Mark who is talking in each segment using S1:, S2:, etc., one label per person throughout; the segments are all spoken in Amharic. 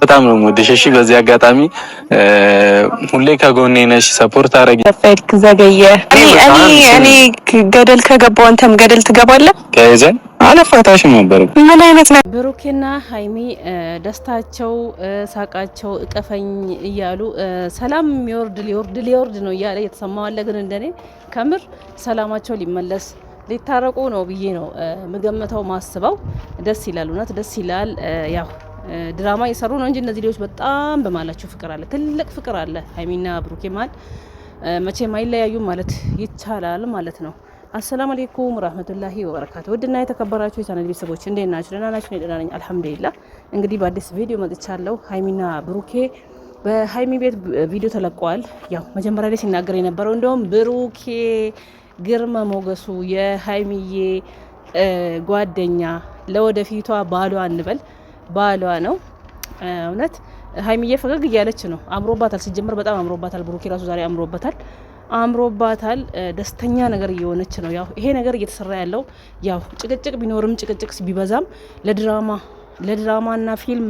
S1: በጣም ነው የምወድሽ። እሺ በዚህ አጋጣሚ ሁሌ ከጎኔ ነሽ፣ ሰፖርት አረጊ።
S2: ፈትክ ዘገየ እኔ ገደል ከገባው አንተም ገደል ትገባለህ።
S1: ከይዘን አለፋታሽም ነበር።
S2: ምን አይነት ነው?
S3: ብሩኬና ሀይሚ ደስታቸው፣ ሳቃቸው እቀፈኝ እያሉ ሰላም ሊወርድ ነው እያለ የተሰማው አለ። ግን እንደኔ ከምር ሰላማቸው ሊመለስ ሊታረቁ ነው ብዬ ነው ምገምተው ማስበው። ደስ ይላል፣ እውነት ደስ ይላል። ያው ድራማ እየሰሩ ነው እንጂ እነዚህ ልጆች በጣም በማላቸው ፍቅር አለ፣ ትልቅ ፍቅር አለ ሀይሚና ብሩኬ ማለት መቼም አይለያዩም ማለት ይቻላል ማለት ነው። አሰላሙ አለይኩም ወራህመቱላሂ ወበረካቱ። ውድና የተከበራችሁ የቻናል ቤተሰቦች እንዴት ናችሁ? ደህና ናችሁ? እኔ ደህና ነኝ አልሐምዱሊላህ። እንግዲህ በአዲስ ቪዲዮ መጥቻለሁ። ሀይሚና ብሩኬ በሀይሚ ቤት ቪዲዮ ተለቀዋል። ያው መጀመሪያ ላይ ሲናገር የነበረው እንደውም ብሩኬ ግርማ ሞገሱ የሀይሚዬ ጓደኛ ለወደፊቷ ባሏ እንበል ባሏ ነው። እውነት ሀይሚዬ ፈገግ እያለች ነው። አምሮባታል። ሲጀምር በጣም አምሮባታል። ብሩኬ ራሱ ዛሬ አምሮባታል። ደስተኛ ነገር እየሆነች ነው። ያው ይሄ ነገር እየተሰራ ያለው ያው ጭቅጭቅ ቢኖርም ጭቅጭቅ ቢበዛም ለድራማና ፊልም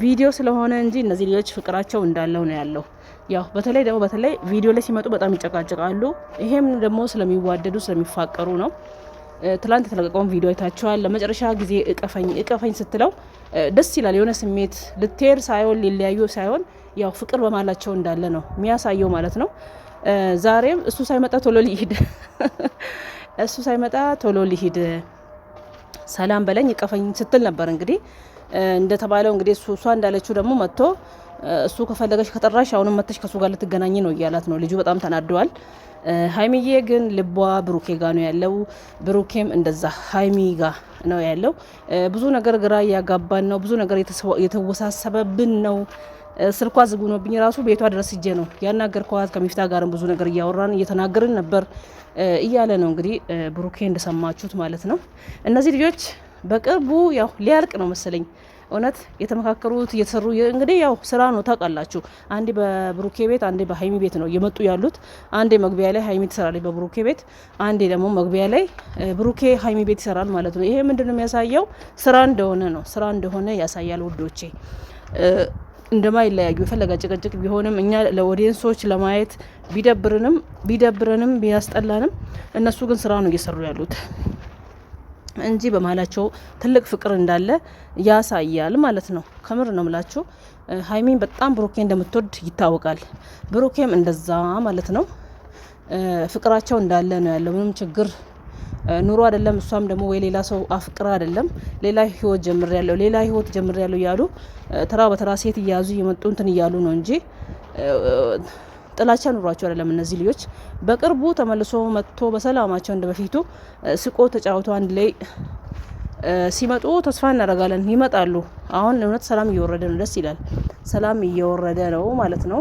S3: ቪዲዮ ስለሆነ እንጂ እነዚህ ልጆች ፍቅራቸው እንዳለው ነው ያለው። ያው በተለይ ቪዲዮ ላይ ሲመጡ በጣም ይጨቃጨቃሉ። ይሄም ደግሞ ስለሚዋደዱ ስለሚፋቀሩ ነው። ትላንት የተለቀቀውን ቪዲዮ አይታችኋል። ለመጨረሻ ጊዜ እቀፈኝ ስትለው ደስ ይላል። የሆነ ስሜት ልትሄድ ሳይሆን ሊለያዩ ሳይሆን ያው ፍቅር በማላቸው እንዳለ ነው የሚያሳየው ማለት ነው። ዛሬም እሱ ሳይመጣ ቶሎ ሊሂድ ሰላም በለኝ እቀፈኝ ስትል ነበር። እንግዲህ እንደተባለው እንግዲህ እሷ እንዳለችው ደግሞ መጥቶ እሱ ከፈለገሽ ከጠራሽ አሁንም መጥተሽ ከሱ ጋር ልትገናኝ ነው እያላት ነው። ልጁ በጣም ተናደዋል። ሀይሚዬ ግን ልቧ ብሩኬ ጋር ነው ያለው። ብሩኬም እንደዛ ሀይሚ ጋር ነው ያለው። ብዙ ነገር ግራ እያጋባን ነው። ብዙ ነገር የተወሳሰበብን ነው። ስልኳ ዝጉኖብኝ ራሱ ቤቷ ድረስ ሂጄ ነው ያናገርኳት። ከሚፍታ ጋርም ብዙ ነገር እያወራን እየተናገርን ነበር እያለ ነው እንግዲህ ብሩኬ እንደሰማችሁት ማለት ነው። እነዚህ ልጆች በቅርቡ ያው ሊያልቅ ነው መሰለኝ። እውነት የተመካከሩት እየተሰሩ እንግዲህ ያው ስራ ነው ታውቃላችሁ። አንዴ በብሩኬ ቤት አንዴ በሀይሚ ቤት ነው እየመጡ ያሉት። አንዴ መግቢያ ላይ ሀይሚ ትሰራለች በብሩኬ ቤት፣ አንዴ ደግሞ መግቢያ ላይ ብሩኬ ሀይሚ ቤት ይሰራል ማለት ነው። ይሄ ምንድነው የሚያሳየው? ስራ እንደሆነ ያሳያል ውዶቼ። እንደማይለያዩ የፈለጋ ጭቅጭቅ ቢሆንም እኛ ለኦዲየንሶች ለማየት ቢደብረንም ቢያስጠላንም እነሱ ግን ስራ ነው እየሰሩ ያሉት እንጂ በመሀላቸው ትልቅ ፍቅር እንዳለ ያሳያል ማለት ነው። ከምር ነው ምላችሁ። ሀይሚን በጣም ብሩኬ እንደምትወድ ይታወቃል። ብሩኬም እንደዛ ማለት ነው። ፍቅራቸው እንዳለ ነው ያለው። ምንም ችግር ኑሮ አይደለም። እሷም ደግሞ ወይ ሌላ ሰው አፍቅራ አይደለም ሌላ ህይወት ጀምሬያለሁ እያሉ ተራ በተራ ሴት እያዙ የመጡ እንትን እያሉ ነው እንጂ ጥላቻ ኑሯቸው አይደለም። እነዚህ ልጆች በቅርቡ ተመልሶ መጥቶ በሰላማቸው እንደበፊቱ ስቆ ተጫውቶ አንድ ላይ ሲመጡ ተስፋ እናደርጋለን። ይመጣሉ። አሁን እውነት ሰላም እየወረደ ነው። ደስ ይላል። ሰላም እየወረደ ነው ማለት ነው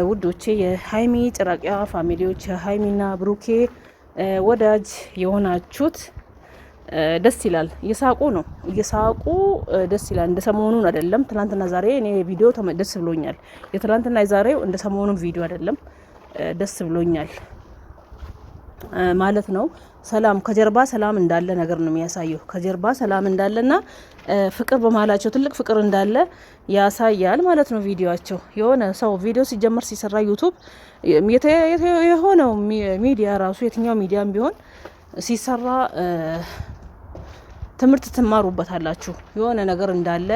S3: ውዶቼ። የሀይሚ ጭራቂያ ፋሚሊዎች፣ የሀይሚና ብሩኬ ወዳጅ የሆናችሁት ደስ ይላል። እየሳቁ ደስ ይላል። እንደ ሰሞኑን አይደለም። ትናንትና ዛሬ እኔ ቪዲዮ ደስ ብሎኛል። የትናንትና የዛሬው እንደ ሰሞኑን ቪዲዮ አይደለም። ደስ ብሎኛል ማለት ነው። ሰላም ከጀርባ ሰላም እንዳለ ነገር ነው የሚያሳየው። ከጀርባ ሰላም እንዳለና ፍቅር በመሀላቸው ትልቅ ፍቅር እንዳለ ያሳያል ማለት ነው ቪዲዮቸው። የሆነ ሰው ቪዲዮ ሲጀመር ሲሰራ ዩቱብ የሆነው ሚዲያ ራሱ የትኛው ሚዲያም ቢሆን ሲሰራ ትምህርት ትማሩበታላችሁ። የሆነ ነገር እንዳለ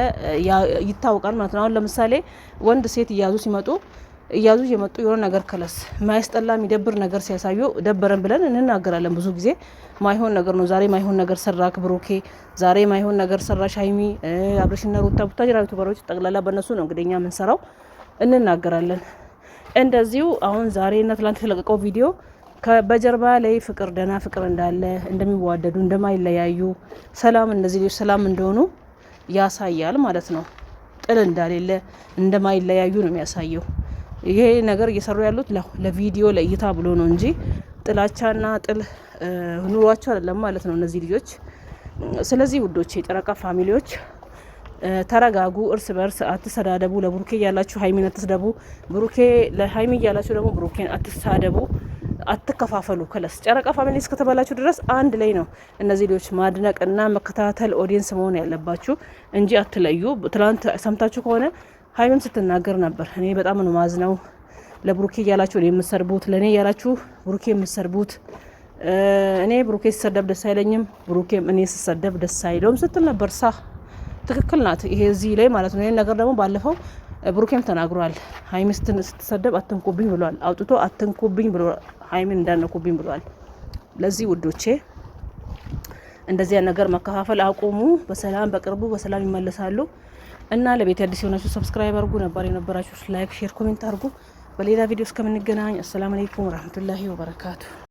S3: ይታወቃል ማለት ነው። አሁን ለምሳሌ ወንድ ሴት እያዙ የመጡ የሆነ ነገር ከለስ ማያስጠላ የሚደብር ነገር ሲያሳዩ ደበረን ብለን እንናገራለን። ብዙ ጊዜ ማይሆን ነገር ነው። ዛሬ ማይሆን ነገር ሰራክ ብሩኬ፣ ዛሬ ማይሆን ነገር ሰራሽ ሀይሚ፣ አብረሽና ሩታ ቡታጅራ ዩቱበሮች ጠቅላላ በእነሱ ነው እንግዲህ እኛ የምንሰራው እንናገራለን። እንደዚሁ አሁን ዛሬና ትላንት የተለቀቀው ቪዲዮ በጀርባ ላይ ፍቅር ደህና ፍቅር እንዳለ እንደሚዋደዱ እንደማይለያዩ ሰላም እነዚህ ልጆች ሰላም እንደሆኑ ያሳያል ማለት ነው። ጥል እንዳሌለ እንደማይለያዩ ነው የሚያሳየው። ይሄ ነገር እየሰሩ ያሉት ለቪዲዮ ለእይታ ብሎ ነው እንጂ ጥላቻና ጥል ኑሯቸው አይደለም ማለት ነው እነዚህ ልጆች። ስለዚህ ውዶቼ የጨረቃ ፋሚሊዎች ተረጋጉ፣ እርስ በርስ አትሰዳደቡ። ለብሩኬ እያላችሁ ሀይሚን አትስደቡ፣ ብሩኬ ለሀይሚ እያላችሁ ደግሞ ብሩኬን አትሳደቡ። አትከፋፈሉ። ከለስ ጨረቃ ፋሚሊ እስከተባላችሁ ድረስ አንድ ላይ ነው እነዚህ ልጆች ማድነቅና መከታተል ኦዲየንስ መሆን ያለባችሁ እንጂ አትለዩ። ትናንት ሰምታችሁ ከሆነ ሀይሚም ስትናገር ነበር። እኔ በጣም ነው ማዝነው ለብሩኬ እያላችሁ እኔ የምትሰርቡት፣ ለእኔ እያላችሁ ብሩኬ የምትሰርቡት፣ እኔ ብሩኬ ሲሰደብ ደስ አይለኝም፣ ብሩኬም እኔ ስሰደብ ደስ አይለውም ስትል ነበር። ትክክል ናት። ይሄ እዚህ ላይ ማለት ነው። ይሄን ነገር ደግሞ ባለፈው ብሩኬም ተናግሯል። ሀይሚ ስትሰደብ አትንኩብኝ ብሏል። አውጥቶ አትንኩብኝ ብሎ ሀይሚን እንዳነኩብኝ ብሏል። ለዚህ ውዶቼ እንደዚያ ነገር መከፋፈል አቁሙ። በሰላም በቅርቡ በሰላም ይመለሳሉ እና ለቤት አዲስ የሆናችሁ ሰብስክራይብ አድርጉ፣ ነባር የነበራችሁ ላይክ፣ ሼር፣ ኮሜንት አድርጉ። በሌላ ቪዲዮ እስከምንገናኝ አሰላሙ አለይኩም ወራህመቱላሂ ወበረካቱ።